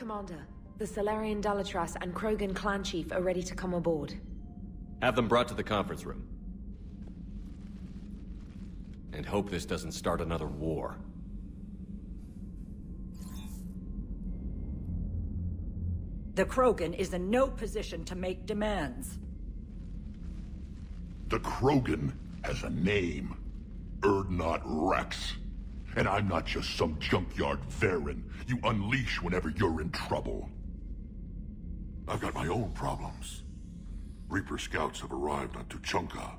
Commander. The Salarian Dalatras and Krogan clan chief are ready to come aboard. Have them brought to the conference room. And hope this doesn't start another war. The Krogan is in no position to make demands. The Krogan has a name. Urdnot Wrex. And I'm not just some junkyard Varen you unleash whenever you're in trouble. I've got my own problems. Reaper scouts have arrived on Tuchanka.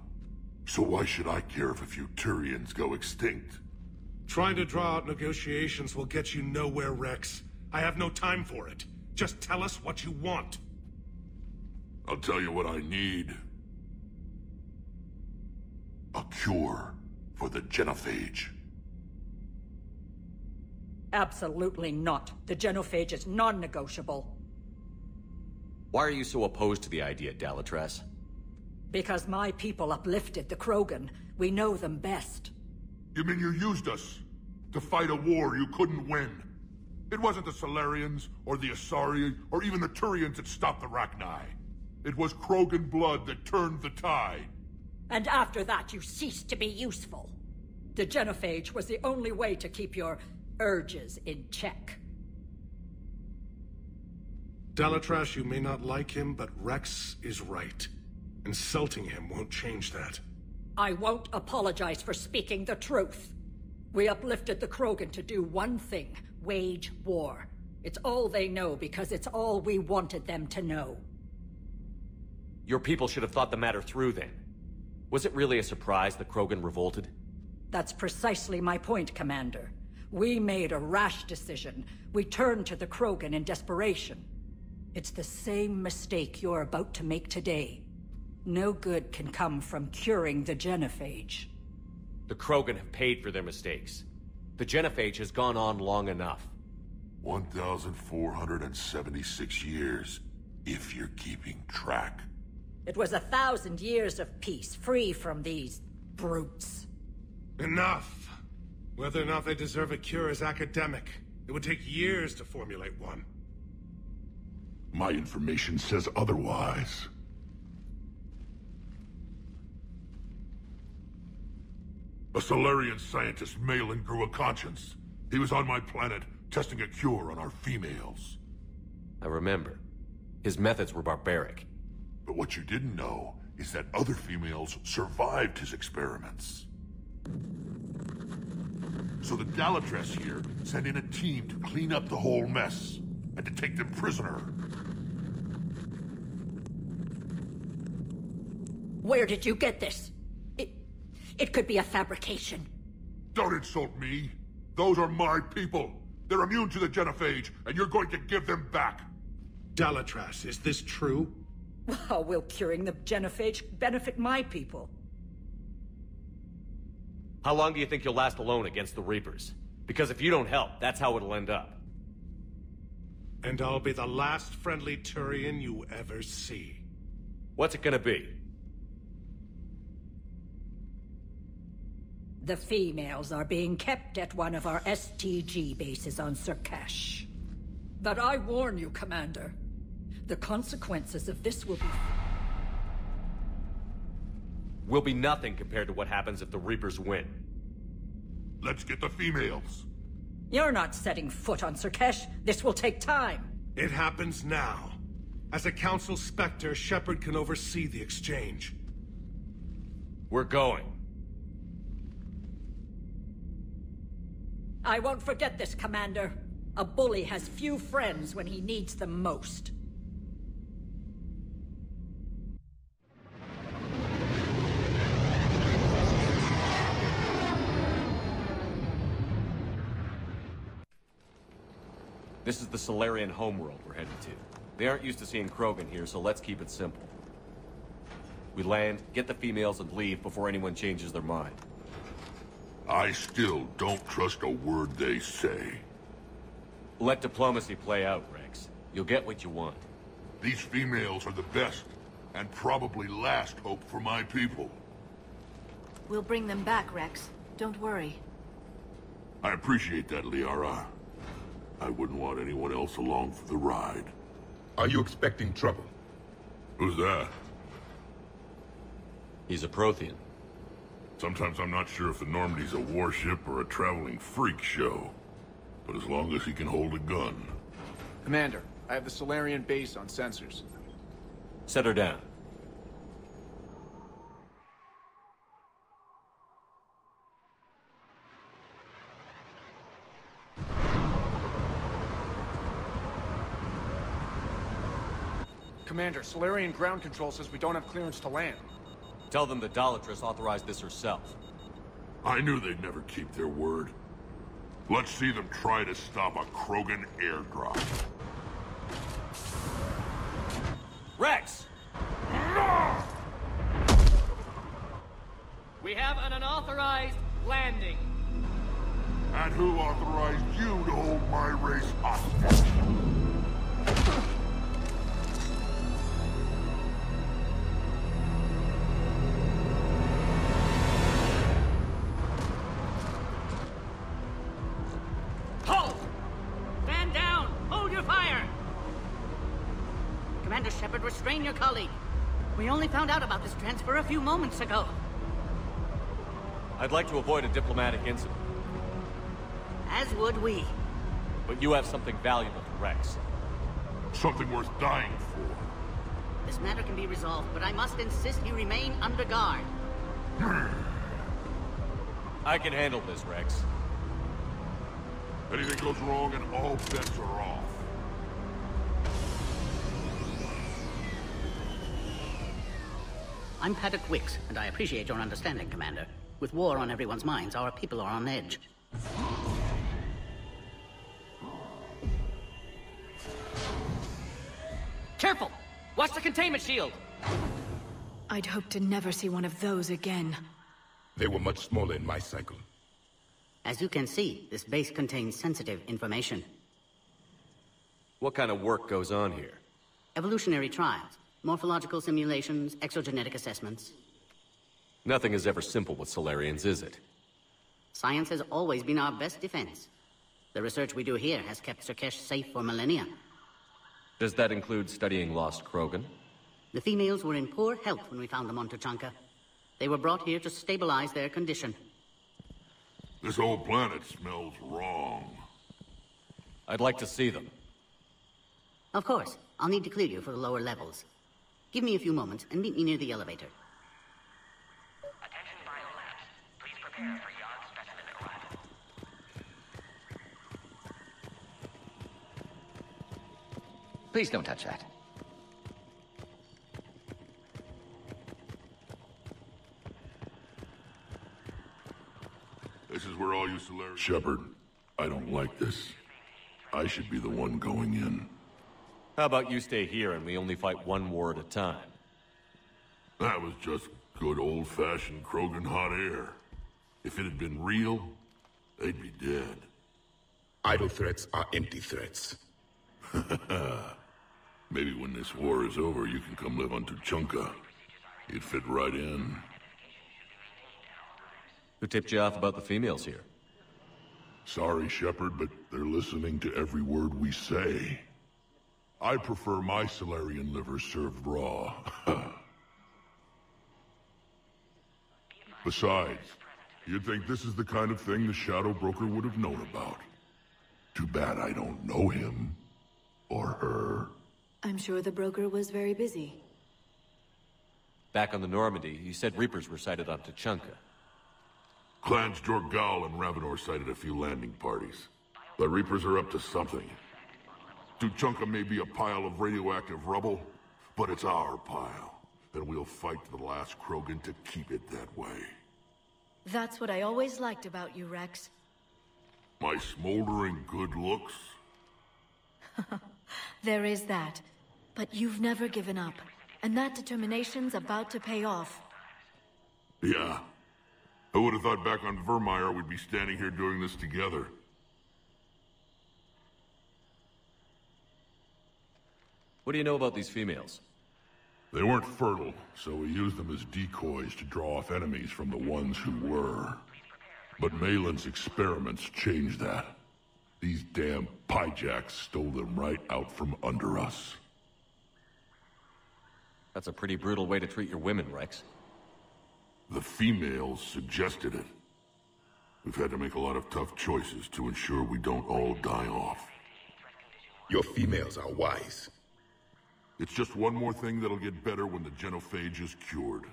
So why should I care if a few turians go extinct? Trying to draw out negotiations will get you nowhere, Wrex. I have no time for it. Just tell us what you want. I'll tell you what I need. A cure for the genophage. Absolutely not. The genophage is non-negotiable. Why are you so opposed to the idea, Dalatras? Because my people uplifted the Krogan. We know them best. You mean you used us to fight a war you couldn't win? It wasn't the Salarians, or the Asari, or even the Turians that stopped the Rachni. It was Krogan blood that turned the tide. And after that, you ceased to be useful. The genophage was the only way to keep your urges in check. Dalatras, you may not like him, but Wrex is right. Insulting him won't change that. I won't apologize for speaking the truth. We uplifted the Krogan to do one thing: wage war. It's all they know because it's all we wanted them to know. Your people should have thought the matter through then. Was it really a surprise the Krogan revolted? That's precisely my point, Commander. We made a rash decision. We turned to the Krogan in desperation. It's the same mistake you're about to make today. No good can come from curing the genophage. The Krogan have paid for their mistakes. The genophage has gone on long enough. 1,476 years, if you're keeping track. It was 1,000 years of peace, free from these brutes. Enough! Whether or not they deserve a cure is academic. It would take years to formulate one. My information says otherwise. A Salarian scientist, Malin, grew a conscience. He was on my planet, testing a cure on our females. I remember. His methods were barbaric. But what you didn't know is that other females survived his experiments. So the Dalatras here sent in a team to clean up the whole mess, and to take them prisoner. Where did you get this? It could be a fabrication. Don't insult me. Those are my people. They're immune to the genophage, and you're going to give them back. Dalatras, is this true? How will curing the genophage benefit my people? How long do you think you'll last alone against the Reapers? Because if you don't help, that's how it'll end up. And I'll be the last friendly Turian you ever see. What's it gonna be? The females are being kept at one of our STG bases on Surkash. But I warn you, Commander, the consequences of this will be nothing compared to what happens if the Reapers win. Let's get the females. You're not setting foot on Surkash. This will take time. It happens now. As a Council Spectre, Shepard can oversee the exchange. We're going. I won't forget this, Commander. A bully has few friends when he needs them most. This is the Salarian homeworld we're headed to. They aren't used to seeing Krogan here, so let's keep it simple. We land, get the females, and leave before anyone changes their mind. I still don't trust a word they say. Let diplomacy play out, Wrex. You'll get what you want. These females are the best, and probably last hope for my people. We'll bring them back, Wrex. Don't worry. I appreciate that, Liara. I wouldn't want anyone else along for the ride. Are you expecting trouble? Who's that? He's a Prothean. Sometimes I'm not sure if the Normandy's a warship or a traveling freak show. But as long as he can hold a gun. Commander, I have the Solarian base on sensors. Set her down. Commander, Solarian ground control says we don't have clearance to land. Tell them the Dolatress authorized this herself. I knew they'd never keep their word. Let's see them try to stop a Krogan airdrop. Wrex! We have an unauthorized landing. And who authorized you to hold my race hostage? Halt! Stand down! Hold your fire! Commander Shepard, restrain your colleague. We only found out about this transfer a few moments ago. I'd like to avoid a diplomatic incident. As would we. But you have something valuable to Wrex. Something worth dying for. This matter can be resolved, but I must insist you remain under guard. I can handle this, Wrex. Anything goes wrong and all bets are off. I'm Paddock Wrex, and I appreciate your understanding, Commander. With war on everyone's minds, our people are on edge. Careful! Watch the containment shield! I'd hoped to never see one of those again. They were much smaller in my cycle. As you can see, this base contains sensitive information. What kind of work goes on here? Evolutionary trials, morphological simulations, exogenetic assessments. Nothing is ever simple with Solarians, is it? Science has always been our best defense. The research we do here has kept Surkesh safe for millennia. Does that include studying lost Krogan? The females were in poor health when we found them on Tuchanka. They were brought here to stabilize their condition. This whole planet smells wrong. I'd like to see them. Of course. I'll need to clear you for the lower levels. Give me a few moments and meet me near the elevator. Attention biolabs. Please prepare for yard specimen arrival. Please don't touch that. This is where all you Solarians... Shepard, I don't like this. I should be the one going in. How about you stay here and we only fight one war at a time? That was just good old-fashioned Krogan hot air. If it had been real, they'd be dead. Idle threats are empty threats. Maybe when this war is over, you can come live on Tuchanka. You'd fit right in. Who tipped you off about the females here? Sorry, Shepard, but they're listening to every word we say. I prefer my Solarian liver served raw. Besides, you'd think this is the kind of thing the Shadow Broker would have known about. Too bad I don't know him. Or her. I'm sure the broker was very busy. Back on the Normandy, you said Reapers were sighted on Tuchanka. Clans Jorgal and Ravenor sighted a few landing parties. The Reapers are up to something. Tuchanka may be a pile of radioactive rubble, but it's our pile. Then we'll fight to the last Krogan to keep it that way. That's what I always liked about you, Wrex. My smoldering good looks? There is that. But you've never given up. And that determination's about to pay off. Yeah. I would have thought back on Vermeer we'd be standing here doing this together. What do you know about these females? They weren't fertile, so we used them as decoys to draw off enemies from the ones who were. But Malin's experiments changed that. These damn pyjacks stole them right out from under us. That's a pretty brutal way to treat your women, Wrex. The females suggested it. We've had to make a lot of tough choices to ensure we don't all die off. Your females are wise. It's just one more thing that'll get better when the genophage is cured.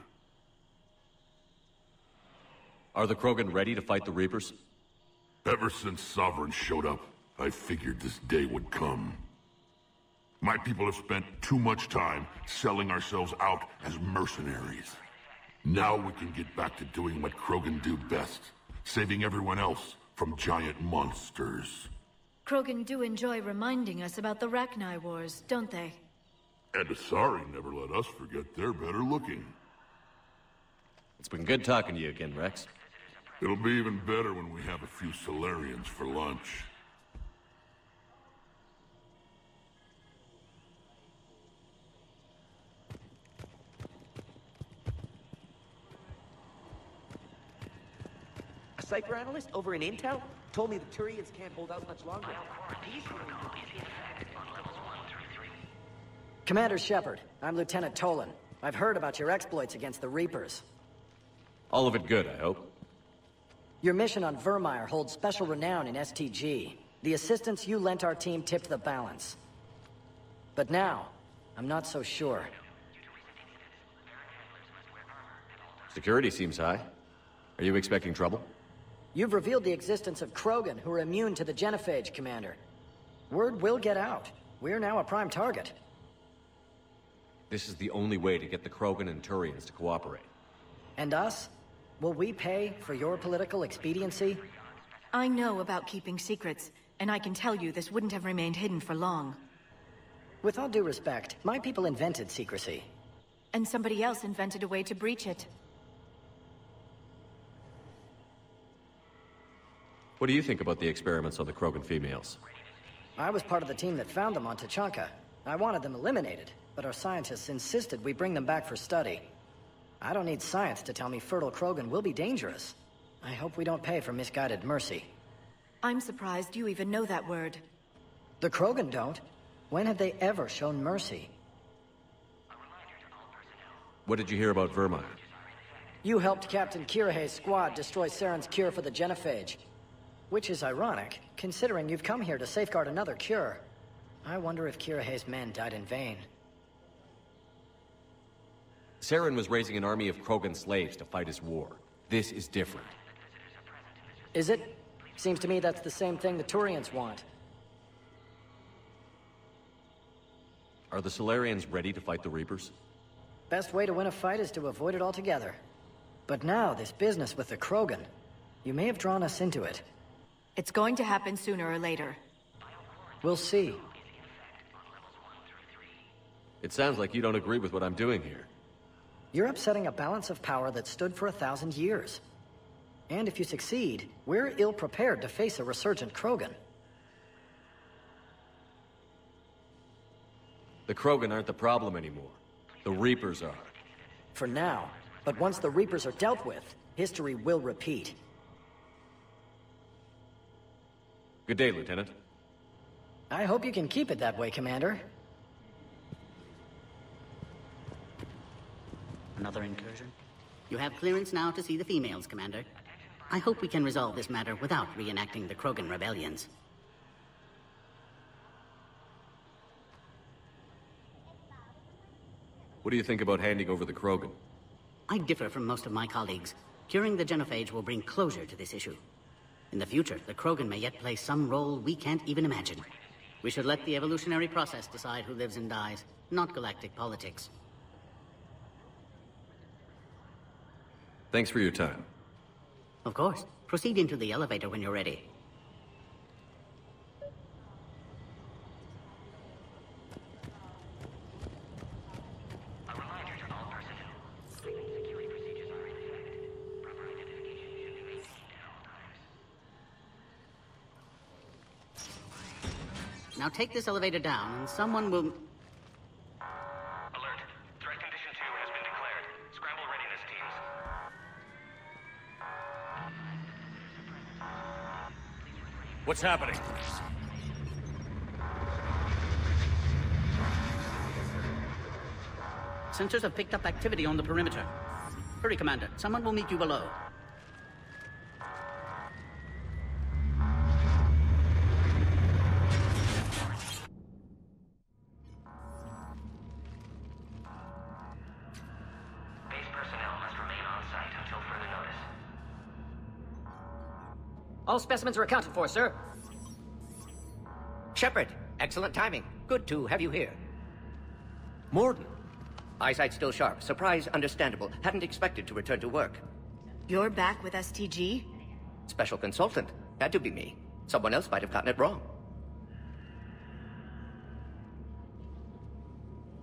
Are the Krogan ready to fight the Reapers? Ever since Sovereign showed up, I figured this day would come. My people have spent too much time selling ourselves out as mercenaries. Now we can get back to doing what Krogan do best, saving everyone else from giant monsters. Krogan do enjoy reminding us about the Rachni Wars, don't they? And Asari never let us forget they're better looking. It's been good talking to you again, Wrex. It'll be even better when we have a few Solarians for lunch. A cipher analyst over in Intel told me the Turians can't hold out much longer. Commander Shepard, I'm Lieutenant Tolan. I've heard about your exploits against the Reapers. All of it good, I hope. Your mission on Vermeer holds special renown in STG. The assistance you lent our team tipped the balance. But now, I'm not so sure. Security seems high. Are you expecting trouble? You've revealed the existence of Krogan who are immune to the genophage, Commander. Word will get out. We're now a prime target. This is the only way to get the Krogan and Turians to cooperate. And us? Will we pay for your political expediency? I know about keeping secrets, and I can tell you this wouldn't have remained hidden for long. With all due respect, my people invented secrecy. And somebody else invented a way to breach it. What do you think about the experiments on the Krogan females? I was part of the team that found them on Tachanka. I wanted them eliminated, but our scientists insisted we bring them back for study. I don't need science to tell me fertile Krogan will be dangerous. I hope we don't pay for misguided mercy. I'm surprised you even know that word. The Krogan don't. When have they ever shown mercy? What did you hear about Vermeer? You helped Captain Kirihei's squad destroy Saren's cure for the genophage. Which is ironic, considering you've come here to safeguard another cure. I wonder if Kirihei's men died in vain. Saren was raising an army of Krogan slaves to fight his war. This is different. Is it? Seems to me that's the same thing the Turians want. Are the Solarians ready to fight the Reapers? Best way to win a fight is to avoid it altogether. But now, this business with the Krogan. You may have drawn us into it. It's going to happen sooner or later. We'll see. It sounds like you don't agree with what I'm doing here. You're upsetting a balance of power that stood for 1,000 years. And if you succeed, we're ill-prepared to face a resurgent Krogan. The Krogan aren't the problem anymore. The Reapers are. For now. But once the Reapers are dealt with, history will repeat. Good day, Lieutenant. I hope you can keep it that way, Commander. Another incursion? You have clearance now to see the females, Commander. I hope we can resolve this matter without reenacting the Krogan rebellions. What do you think about handing over the Krogan? I differ from most of my colleagues. Curing the genophage will bring closure to this issue. In the future, the Krogan may yet play some role we can't even imagine. We should let the evolutionary process decide who lives and dies, not galactic politics. Thanks for your time. Of course. Proceed into the elevator when you're ready. Now take this elevator down, and someone will... Alert. Threat condition 2 has been declared. Scramble readiness teams. What's happening? Sensors have picked up activity on the perimeter. Hurry, Commander. Someone will meet you below. Base personnel must remain on site until further notice. All specimens are accounted for, sir. Shepard, excellent timing. Good to have you here. Morden. Eyesight still sharp. Surprise understandable. Hadn't expected to return to work. You're back with STG? Special consultant. Had to be me. Someone else might have gotten it wrong.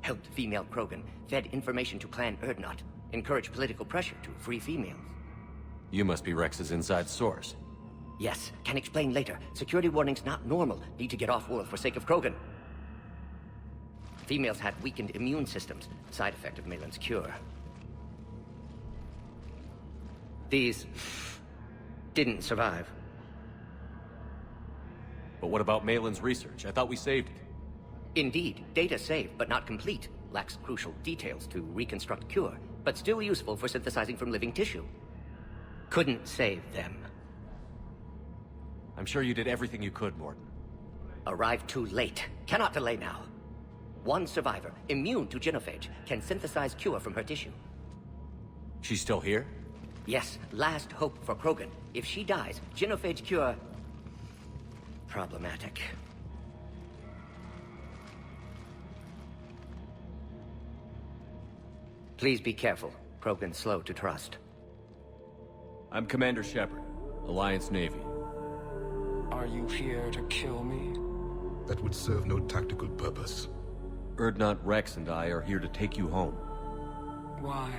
Helped female Krogan. Fed information to Clan Urdnot. Encouraged political pressure to free females. You must be Rex's inside source. Yes, can explain later. Security warnings not normal. Need to get off-world for sake of Krogan. Females had weakened immune systems. Side effect of Malin's cure. These didn't survive. But what about Malin's research? I thought we saved it. Indeed, data saved, but not complete. Lacks crucial details to reconstruct cure, but still useful for synthesizing from living tissue. Couldn't save them. I'm sure you did everything you could, Morden. Arrived too late. Cannot delay now. One survivor, immune to genophage, can synthesize cure from her tissue. She's still here? Yes, last hope for Krogan. If she dies, genophage cure... problematic. Please be careful. Krogan's slow to trust. I'm Commander Shepard, Alliance Navy. Are you here to kill me? That would serve no tactical purpose. Urdnot, Wrex, and I are here to take you home. Why?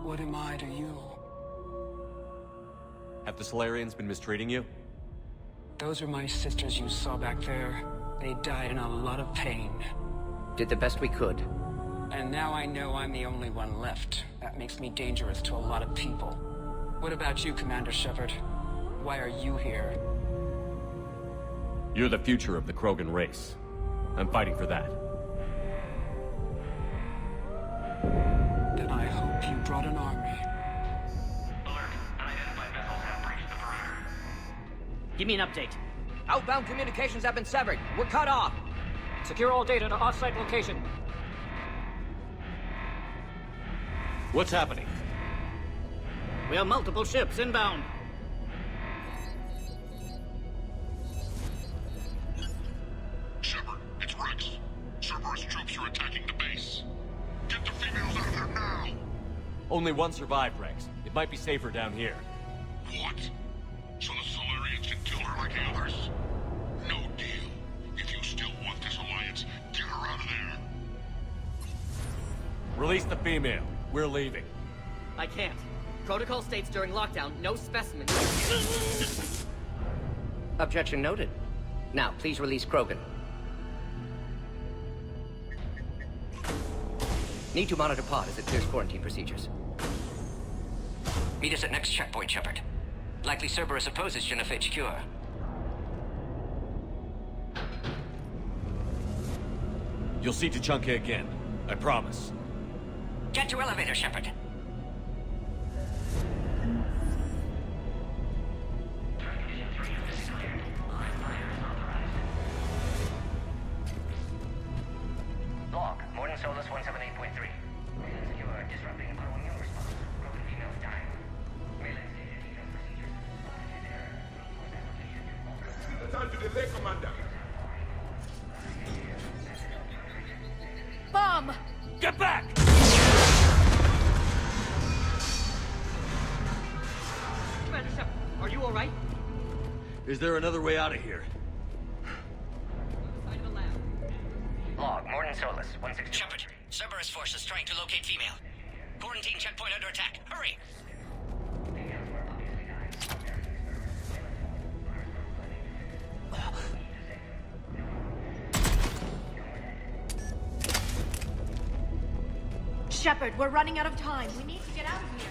What am I to you? Have the Solarians been mistreating you? Those are my sisters you saw back there. They died in a lot of pain. Did the best we could. And now I know I'm the only one left. That makes me dangerous to a lot of people. What about you, Commander Shepard? Why are you here? You're the future of the Krogan race. I'm fighting for that. Then I hope you brought an army. Alert. Unidentified vessels have breached the perimeter. Give me an update. Outbound communications have been severed. We're cut off. Secure all data to off-site location. What's happening? We have multiple ships inbound. Shepard, it's Wrex. Cerberus troops are attacking the base. Get the females out of there now! Only one survived, Wrex. It might be safer down here. What? So the Solarians can kill her like the others? No deal. If you still want this alliance, get her out of there. Release the female. We're leaving. I can't. Protocol states during lockdown, no specimens. Objection noted. Now, please release Krogan. Need to monitor pod as it clears quarantine procedures. Meet us at next checkpoint, Shepard. Likely Cerberus opposes genophage cure. You'll see Tuchanka again. I promise. Get to elevator, Shepard. Log, Morden Solus 178.3. You are disrupting the immune response. Broken females dying. Melee stated detailed procedures. Time to delay, Commander. Bomb! Get back! Commander Shepard, are you all right? Is there another way out of here? Side of the lab. Log, Morden Solus 160. Shepard, Cerberus forces trying to locate female. Quarantine checkpoint under attack. Hurry! Shepard, we're running out of time. We need to get out of here.